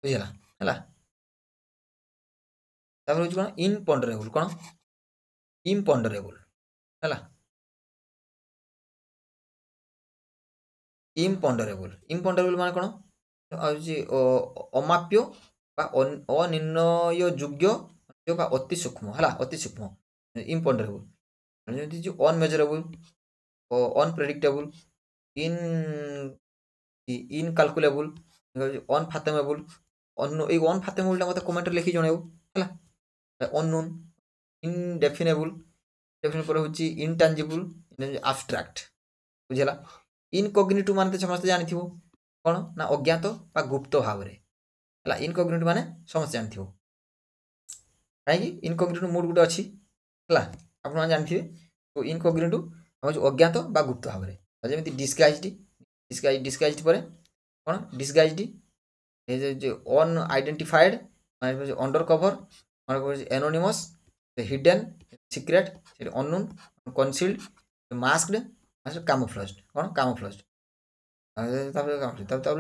हला तापर होची कोन इनपंडरेबल कोन इम्पंडरेबल हला इम्पंडरेबल माने कोन होची अमाप्य बा अनिर्णय योग्य बा अति सूक्ष्म हला अति सूक्ष्म इम्पंडरेबल जेमिति जो अनमेजरेबल अनप्रेडिक्टेबल इनकाल्कुलेबल अनफाथमेबल अनफाथमेबल टा मते कमेंट लिखि जणेबो हला अननोन इनडेफिनेबल डेफिनेबल पर होची इनटेंजिबल एब्स्ट्रैक्ट बुझला इनकॉग्निटिव माने समस्त जानिथिबो कोन ना अज्ञात बा गुप्त भाव रे हला इनकॉग्निटिव माने समस्त जानिथिबो काई इनकॉग्निटिव मोड गुटे अछि हला आपण जानिथिबे तो इनकॉग्निटिव हम अज्ञात बा गुप्त भाव रे जेमिति डिस्गाइज्ड पर कोन डिस्गाइज्ड ए जे अनआइडेंटिफाइड माने अंडर कवर माने anonymous hidden secret unknown concealed masked माने कैमोफ्लेज्ड कोन कैमोफ्लेज्ड तब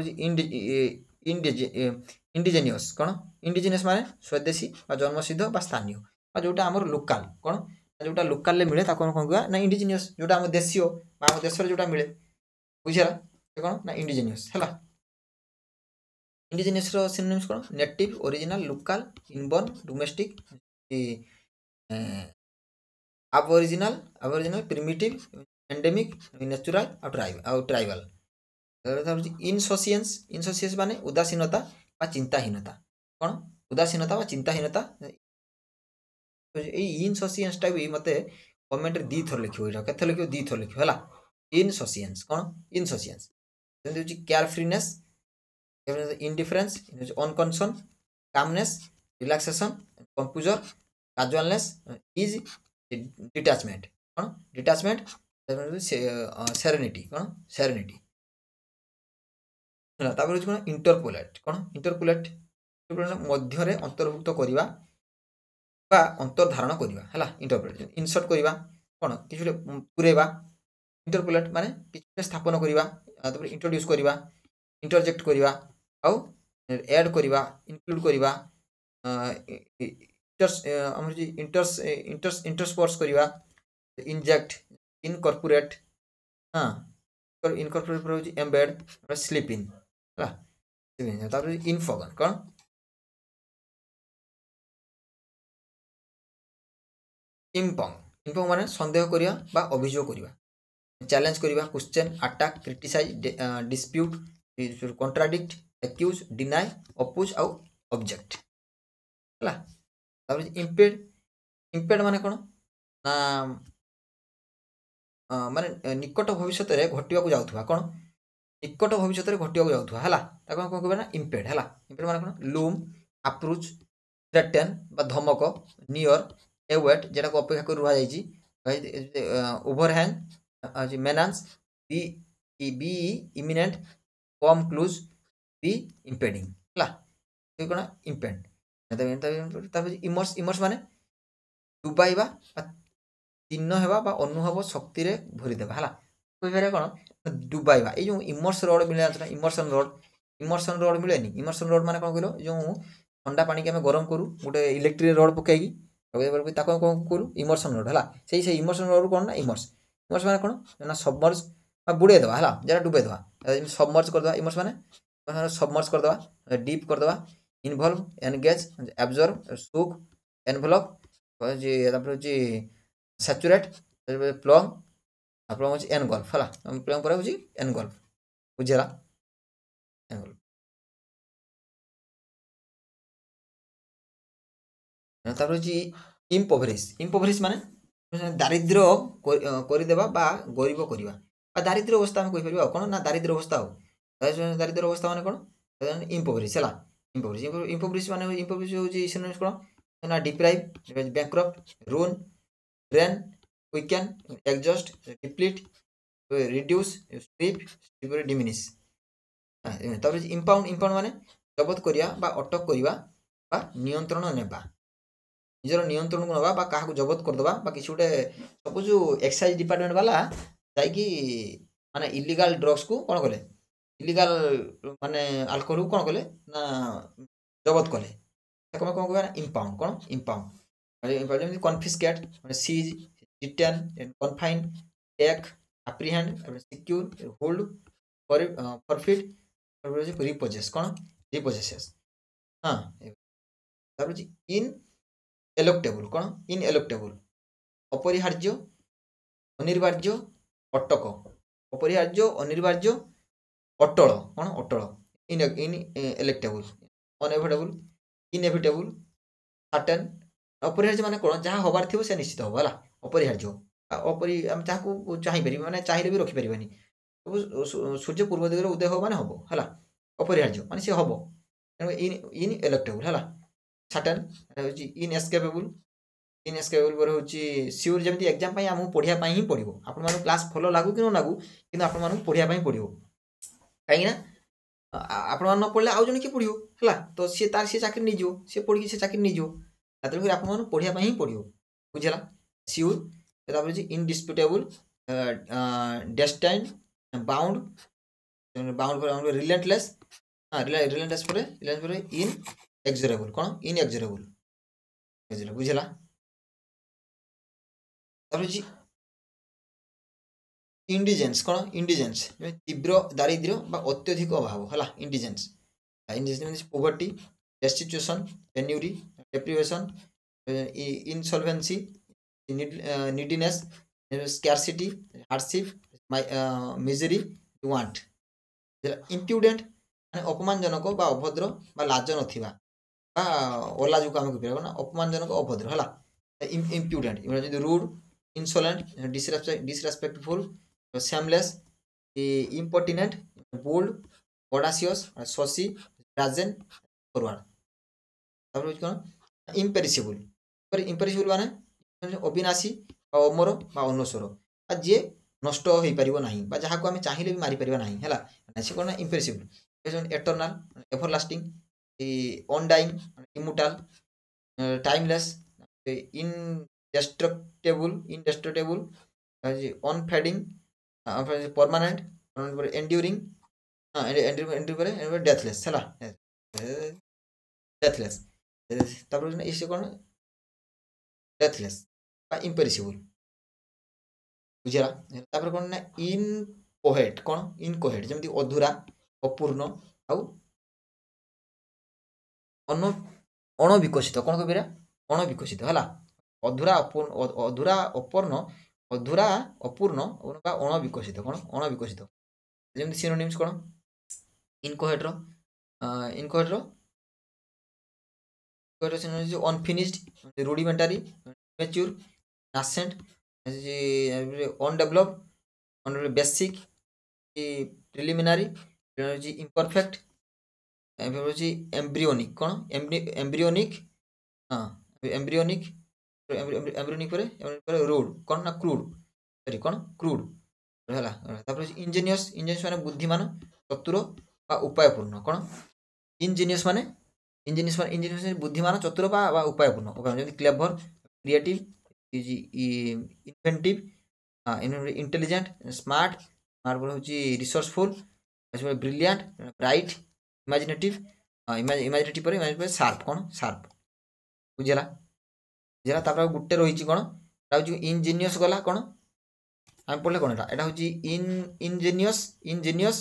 इंडिजिनियस कोन इंडिजिनियस माने स्वदेशी बा जन्मसिद्ध बा स्थानीय बा जोटा हमर लोकल कोन जोटा लोकल ले मिले ताको कोन कहबा ना इंडिजिनियस जोटा हम देशीय बा हम देशर जोटा मिले बुझला कोन ना इंडिजिनियस हला इंडिजिनियस रो सिनोनिम्स कोन native original local inborn domestic aboriginal primitive endemic natural और ट्राइबल इनसोसिएंस माने उदासीनता बा चिंताहीनता कोन उदासीनता बा चिंताहीनता ए इनसोसिएंस टा भी मते कमेंट रे दी थर लिखियो एटा केथे लिखियो दी थर लिखियो हला इनसोसिएंस कोन insouciance carefreeness, indifference, unconcern, calmness, relaxation, composure, casualness, ease, detachment कौन डिटैचमेंट, सेरेनिटी कौन सेरेनिटी। तापर हूँ कौन इंटरपोलेट कौन इंटरपोलेट मध्य अंतर्भुक्त करवा बा अंतर्धारण करवा है इंटरपोलेट इनसर्ट करवा कौन कि पूरेवा इंटरपोलेट माने कि स्थापन करवा तापर इंट्रोड्यूस करवा इंटरजेक्ट करवा आउ ऐड करवा इंक्लूड करवा इंटरस्पर्स करवा इंजेक्ट इनकॉर्पोरेट हाँ इनकॉर्पोरेट पर हूँ एम्बेड स्लीप इन है तापर इनफगन कौन इम्पंग इम्पंग माने संदेह करिया बा अभियोग करिया चैलेंज करिया question attack criticise dispute contradict accuse deny oppose आउ ऑब्जेक्ट है तापर इम्पेड इम्पेड माने कौन ना माने निकट भविष्य में घटवा जाऊा कौन निकट भविष्य में घटवा जाऊा है कौन कह ना इम्पेड है इम्पेड माने कौन लूम अप्रोच थ्रेटन बा धमक नियर एवेट जेटा को अपेक्षा कर रुआ जाइए ओवरहैंग मेनान्स बी बी इमिनेंट कम क्लूज बी इम्पेडिंग है कौन इम्पेड इमर्स इमर्स माने डुबाइबा चिन्ह हेबा बा अनुभव शक्ति रे भरी देबा हला कहिबारे कोन डुबाइबा ए जो इमर्स रड मिले आछना इमर्सन रड मिलेनी इमर्सन रड माने कोन कहलो जो ठंडा पानी के हम गरम करू गोटे इलेक्ट्रिक रड पकेगी ताको कोन करू इमर्सन रड हला से इमर्सन रड कोन ना इमर्स इमर्स माने कोन ना सबमर्ज बा बुडे देबा हला जरा डुबे देबा सबमर्ज कर देबा इमर्स माने सबमर्ज कर देबा डीप कर देबा इन्वॉल्व एंगेज एब्जॉर्ब सोक एनवेलप जे तापर जे सैचुरेट प्लग प्लग हूँ एनगल्फ है प्लग पर हूँ एनगल्फ बुझेगा एनगल्फ तापर हूँ इम्पोवरिश इम्पोवरिश माने दारिद्र्य करदेवा बा गरीब करवा दारिद्र्य अवस्था आम कहीपर कौन ना दारिद्र्य अवस्था हो दारिद्र्य अवस्था माने कौन इम्पोवरिश है इम्पोवरिश इम्पोवरिश माने इम्पोवरिश हूँ कौन ना deprive bankrupt run drain weaken exhaust deplete reduce strip diminish तापर इम्पाउंड इम्पाउंड माने जबत करिया बा अटक करिया बा नियंत्रण नेबा निजर नियंत्रण को नबा बा काहा जबत कर दबा बा किछ गोटे सपोज एक्साइज डिपार्टमेंट वाला जाई माने इलीगल ड्रग्स को कोन कले इलीगल माने अल्कोहल को कोन कले ना जबत कले ताको कोन कहबा इम्पाउंड कोन impound confiscate seize detain and confine take apprehend secure hold forfeit repossess कौन repossesses हाँ तापर इन एलोक्टेबल कौन इन एलोक्टेबल अपरिहार्य अनिवार्य अटक अपरिहार्य अनिवार्य अटल कौन अटल इन इन एलेक्टेबल अनएविटेबल इनएविटेबल सर्टेन अपरिहार्य माने कौन जहाँ हबार थी से निश्चित हम है अपरिहार्य आम जहाँ चाहिए मैंने चाहिए भी रखिपारे सूर्य पूर्व दिगरे उदय हो माने हम है अपरिहार्य माने सी हम इन इन एलेक्टेबल है सर्टेन इन एस्केपेबल पर हूँ सियोर जमी एग्जाम आमको पढ़ाई ही पड़ो आपण क्लास भल लागू कि न लागू कि आपको पढ़ाई पड़ो कहीं आपण न पढ़ले आउ जन किए पढ़ो है तो सी तार सी चाकरी नहीं जाओ सी पढ़ी सी चाकरी नहीं जाओ तेणुक आप पढ़ाई ही पड़ो बुझेगा sure indisputable destined bound bound relentless relentless पर इन एक्सोरेबल कौन इन एक्सोरेबल बुझेगा इंडिजेंस कौन इंडिजेंस तीव्र दारिद्र्य बा अत्यधिक अभाव है indigenous indigenous poverty destitution penury deprivation insolvency neediness scarcity hardship misery want impudent अपमानजनक बा अभद्र बा लाज नथिबा बा अलाजुक आम कह ना अपमानजनक अभद्र है impudent rude insolent disrespectful shameless impertinent bold audacious saucy brazen forward तापर होची कोन इम्पेरिसिबल इम्पेरिसिबल माने अविनाशी अमर बा अनस्वर आ जे नष्ट हो पारिबो नाही बा जहा को हम चाहिले भी मारी परिबा नाही हला से कोन imperishable eternal everlasting undying immortal timeless indestructible unfading permanent enduring deathless है डेथलेस इसे कौन डेथलेस इम्पेरिसिबल बुझेगा तापर कौन ना इनकोहेट कौन इनकोहेट जमी अधूरा अपूर्ण आउ अणविकसित कौन कह अणविकसित है अधूरा अधूरा अपूर्ण अधूरा अपूर्ण अणविकसित कौन अणविकसित जमी सिनोनिम्स कौन inchoate inchoate unfinished rudimentary mature nascent undeveloped basic preliminary imperfect embryonic कौन एम्ब्रियोनिक हाँ एम्ब्रियोनिक एम्ब्रियोनिक पर रूड कौन ना क्रूड सॉरी कौन क्रूड है इंजीनियस इंजीनियस माने बुद्धिमान चतुर बा उपायपूर्ण कौन इंजीनियस माने इंजीनियस बुद्धिमान चतुर बा उपायपूर्ण जमी clever creative inventive intelligent smart smart होची resourceful brilliant bright imaginative imaginative पर शार्प कौन शार्प बुझेगा बुझेगा तापर गुटे रही कौन इंजीनियस गला कौन आम पढ़ले कौन एटा होची इंजीनियस इंजीनियस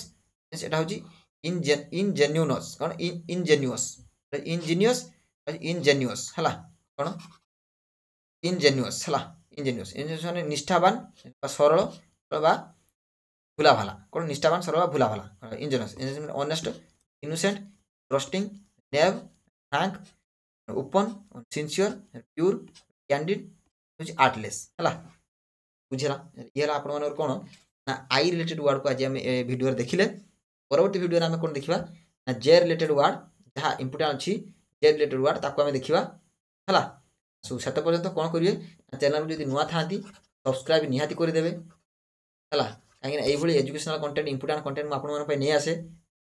एटा होची इनजेन्यूनस कौन इनजेन्यूस इंजीनियस इनजेन्यूस है कौन इनजेन्यूस है इंजीनियस इंजीनियस माने निष्ठावान सरल बा भूला भाला कौन निष्ठावान सरल बा भूला भाला ingenuous ingenuous honest innocent trusting naive frank open sincere pure candid artless है बुझेगा ये आप कौन ना आई रिलेटेड वर्ड को आज आम भिडियो देखिले परवर्ती भिडियो आम कौन देखा ना जे रिलेटेड वर्ड जहाँ इम्पोर्टाट अच्छी जे रिलेटेड वर्ड ताको आम देखा है सो से पर्यंत कौन करेंगे चैनल को नुआ था सब्सक्राइब निहाती करदेवे है कहीं ये एजुकेशनल कंटेंट इंपोर्टाट कंटेंट मुझे नहीं आसे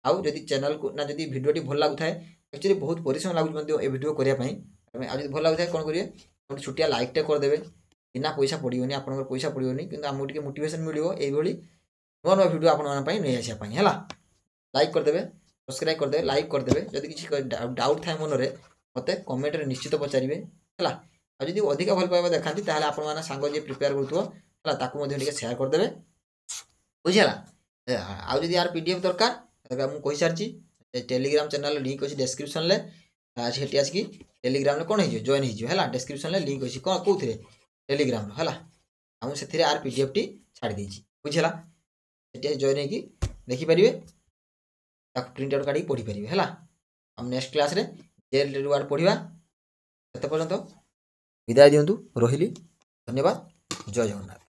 आउ जदि चैनल को ना जदि भिडियोटी भल लगुए एक्चुअली बहुत परिश्रम लगुच ये भिडियो करने आज भल लगुए कौन करेंगे गोटे छुटिया लाइकटे करदेवे बिना पैसा पड़ोनी आप पैसा पड़ोनी कि आमको मोटिवेशन मिले ये नुआ नुआ भिडियो आपने नहीं आसापी है लाइक करदेवे सब्सक्राइब करदेवे लाइक करदेवे जदि किसी डाउट थाए मनरे मत कमेंट निश्चित पचारे है आदि अधिक भल पाइबा देखा आपने सांग जी प्रिपेयर करूँ सेयार करदेवे बुझेगा आदि यार पीडीएफ दरकार मुझे सारी टेलीग्राम चैनल लिंक अच्छी डिस्क्रिप्शन में से आसिक टेलीग्राम कौन हो जॉइन हो डिस्क्रिप्शन में लिंक अच्छी कौन कौन टेलीग्राम है मुझे आर पीडीएफ टी छाड़ी देती बुझेगा से जॉइन हो देखिपारे प्रिंट आउट काढ़ी पढ़ी पारे है हम नेक्स्ट क्लास रे जे रिलेटेड वर्ड पढ़ा से पर्यंत विदाय दिंतु रही धन्यवाद जय जगन्नाथ।